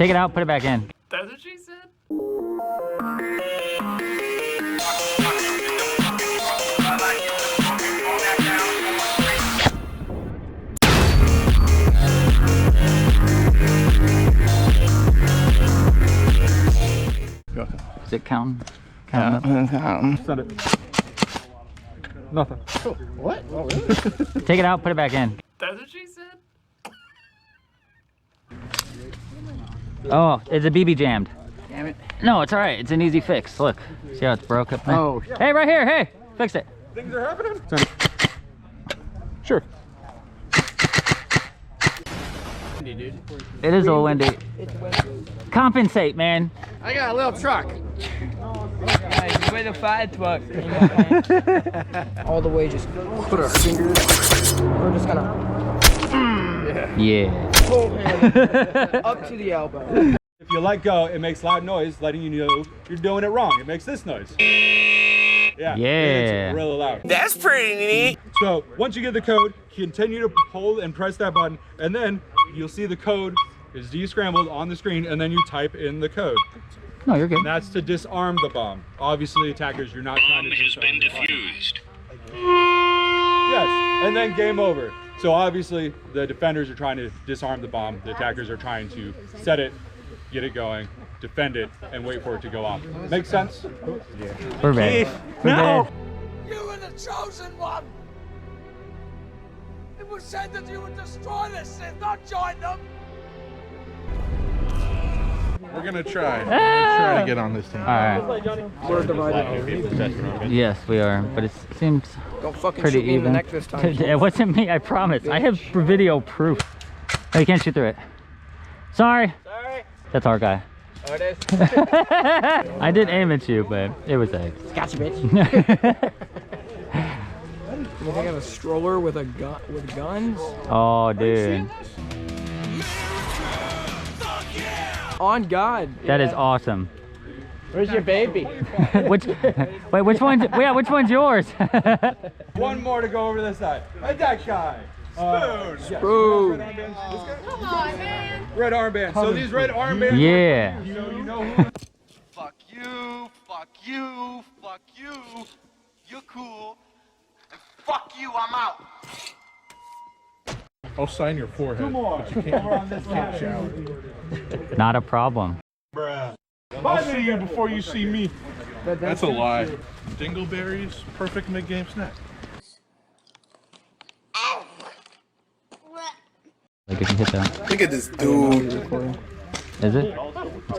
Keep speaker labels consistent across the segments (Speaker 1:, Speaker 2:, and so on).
Speaker 1: Take it out, put it back in.
Speaker 2: That's what she said.
Speaker 1: Is it counting?
Speaker 3: Send it. Nothing.
Speaker 4: Oh, what? Oh, really?
Speaker 1: Take it out, put it back in.
Speaker 2: That's what she said.
Speaker 1: Oh, it's a BB jammed.
Speaker 4: Damn it.
Speaker 1: No, it's all right. It's an easy fix. Look, see how it's broke up there?
Speaker 4: Oh.
Speaker 1: Hey, right here. Hey, fixed it.
Speaker 3: Things are happening? Send it. Sure.
Speaker 4: Dude.
Speaker 1: It is a little windy.
Speaker 4: It's windy.
Speaker 1: Compensate, man.
Speaker 4: I got a little truck.
Speaker 5: Nice, way the fire truck.
Speaker 4: All the way, just put our fingers. We're just gonna.
Speaker 1: Yeah.
Speaker 4: Full hand up to the elbow.
Speaker 3: If you let go, it makes loud noise, letting you know you're doing it wrong. It makes this noise. Yeah.
Speaker 1: Yeah.
Speaker 3: It's really loud.
Speaker 5: That's pretty neat.
Speaker 3: So once you get the code, continue to hold and press that button, and then you'll see the code is descrambled on the screen, and then you type in the code.
Speaker 1: No, you're good.
Speaker 3: And that's to disarm the bomb. Obviously, attackers, you're not trying to disarm the bomb.
Speaker 6: Defused.
Speaker 3: Yes, and then game over. So obviously, the defenders are trying to disarm the bomb. The attackers are trying to set it, get it going, defend it, and wait for it to go off. Make sense?
Speaker 1: We're bad. We're bad.
Speaker 7: You were the chosen one! It was said that you would destroy this Sith, not join them!
Speaker 8: We're gonna try. We're gonna try to get on this team.
Speaker 1: All right.
Speaker 4: We're divided.
Speaker 1: Yes, we are. But it seems
Speaker 4: Don't fucking
Speaker 1: pretty
Speaker 4: shoot me in the
Speaker 1: even.
Speaker 4: neck this time.
Speaker 1: It wasn't me, I promise. I have video proof. Oh, you can't shoot through it. Sorry.
Speaker 4: Sorry.
Speaker 1: That's our guy.
Speaker 4: Oh, it is.
Speaker 1: I did aim at you, but it was eggs.
Speaker 4: Gotcha, bitch. You think I have a stroller with a gun with guns?
Speaker 1: Oh, dude.
Speaker 4: On God.
Speaker 1: That is awesome.
Speaker 4: Where's your baby?
Speaker 1: Which which one's yours?
Speaker 3: One more to go over this side. Right, that guy.
Speaker 4: Boo.
Speaker 7: Come on, man!
Speaker 3: Red armband. So these red armbands.
Speaker 1: Yeah.
Speaker 3: You know who?
Speaker 6: Fuck you, fuck you, fuck you. You're cool. And fuck you, I'm out.
Speaker 8: I'll sign your forehead.
Speaker 3: Two more.
Speaker 8: But you
Speaker 3: Over on this
Speaker 8: can't
Speaker 3: side.
Speaker 8: shower.
Speaker 1: Not a problem.
Speaker 8: I'll see you before you see me. That's a lie. Dingleberries, perfect mid-game snack.
Speaker 1: Like if you hit that.
Speaker 8: Look at this dude.
Speaker 1: Is it?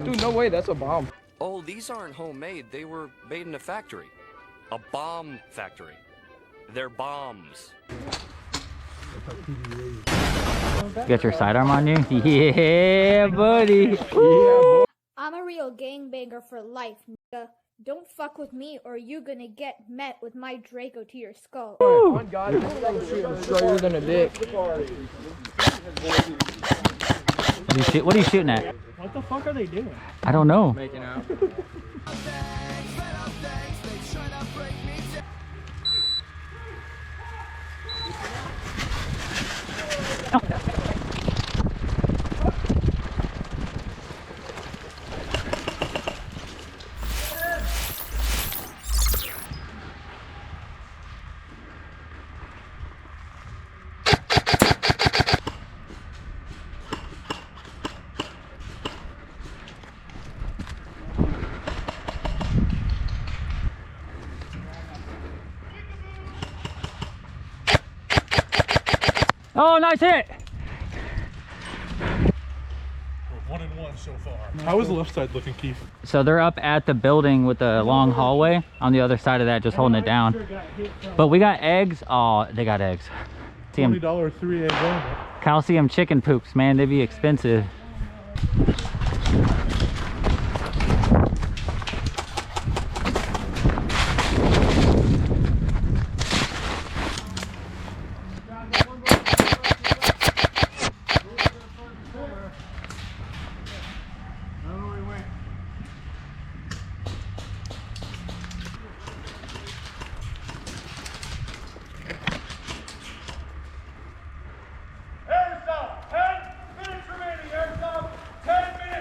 Speaker 4: Dude, no way, that's a bomb.
Speaker 9: Oh, these aren't homemade. They were made in a factory. A bomb factory. They're bombs.
Speaker 1: You got your sidearm on you? Yeah, buddy.
Speaker 10: I'm a real gangbanger for life, nigga. Don't fuck with me or you gonna get met with my Draco to your skull.
Speaker 4: On God, this thing's shooting stronger than a dick.
Speaker 1: What are you shooting at?
Speaker 5: What the fuck are they doing?
Speaker 1: I don't know.
Speaker 4: Making out.
Speaker 1: Oh, nice hit.
Speaker 8: We're 1-1 so far. How is the left side looking, Keith?
Speaker 1: So they're up at the building with the long hallway on the other side of that, just holding it down. But we got eggs. Oh, they got eggs. See 'em.
Speaker 8: $20 3 egg omelet.
Speaker 1: Calcium chicken poops, man. They be expensive.
Speaker 3: Airsoft, 10 minutes remaining. Airsoft, 10 minutes.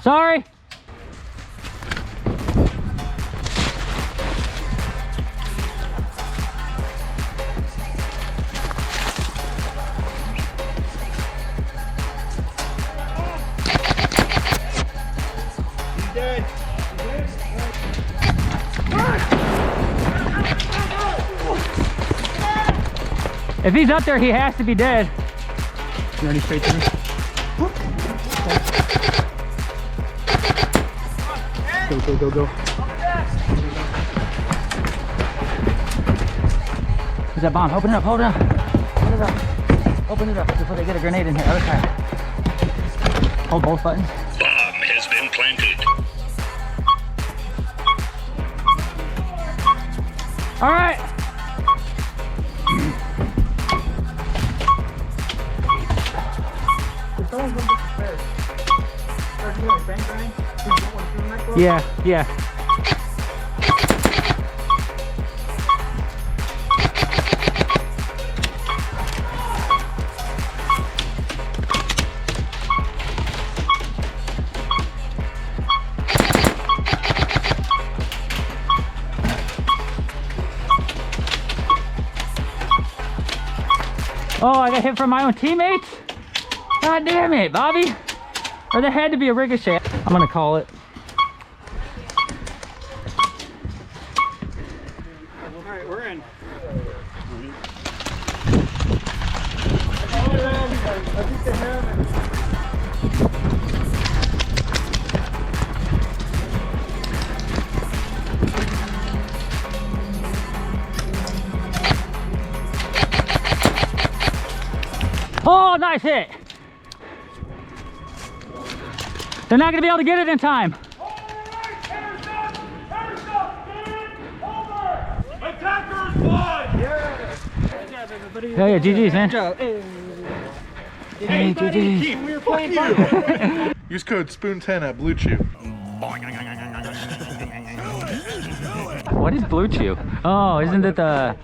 Speaker 1: Sorry. If he's up there, he has to be dead.
Speaker 4: You ready straight through? Go, go, go, go.
Speaker 1: Where's that bomb? Open it up, hold it up. Open it up. Open it up before they get a grenade in here. Other side. Hold both buttons.
Speaker 2: Bomb has been planted.
Speaker 1: All right. Yeah, yeah. Oh, I got hit from my own teammates? God damn it, Bobby. Or there had to be a ricochet. I'm gonna call it.
Speaker 5: Alright, we're in.
Speaker 1: Oh, nice hit. They're not gonna be able to get it in time. Yeah, yeah, GG's, man. Hey, GG's.
Speaker 8: We were playing fun. Use code SPOON10 at Blue Chew.
Speaker 1: What is Blue Chew? Oh, isn't it the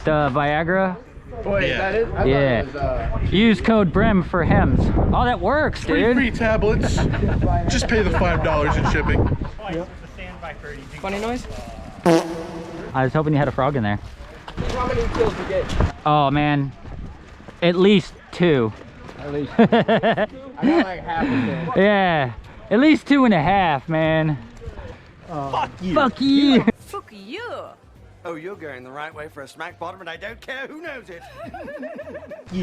Speaker 1: Viagra?
Speaker 4: Wait,
Speaker 8: Yeah.
Speaker 4: that is? I
Speaker 1: Yeah.
Speaker 4: thought it was,
Speaker 1: Use code BREM for HEMS. Oh, that works, dude.
Speaker 8: Free tablets. Just pay the $5 in shipping.
Speaker 4: funny noise?
Speaker 1: I was hoping you had a frog in there.
Speaker 4: How many kills you get?
Speaker 1: Oh, man. At least 2.
Speaker 4: At least. I got like half a kill.
Speaker 1: Yeah. At least 2.5, man.
Speaker 8: Fuck you.
Speaker 1: Fuck you.
Speaker 6: Fuck you. Oh, you're going the right way for a smack bottom, and I don't care who knows it.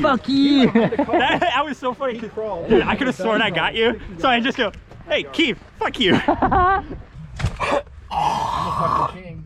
Speaker 1: Fuck you.
Speaker 5: That was so funny. Dude, I could have sworn I got you. So I just go, hey, Keith, fuck you.
Speaker 4: I'm a fucking king.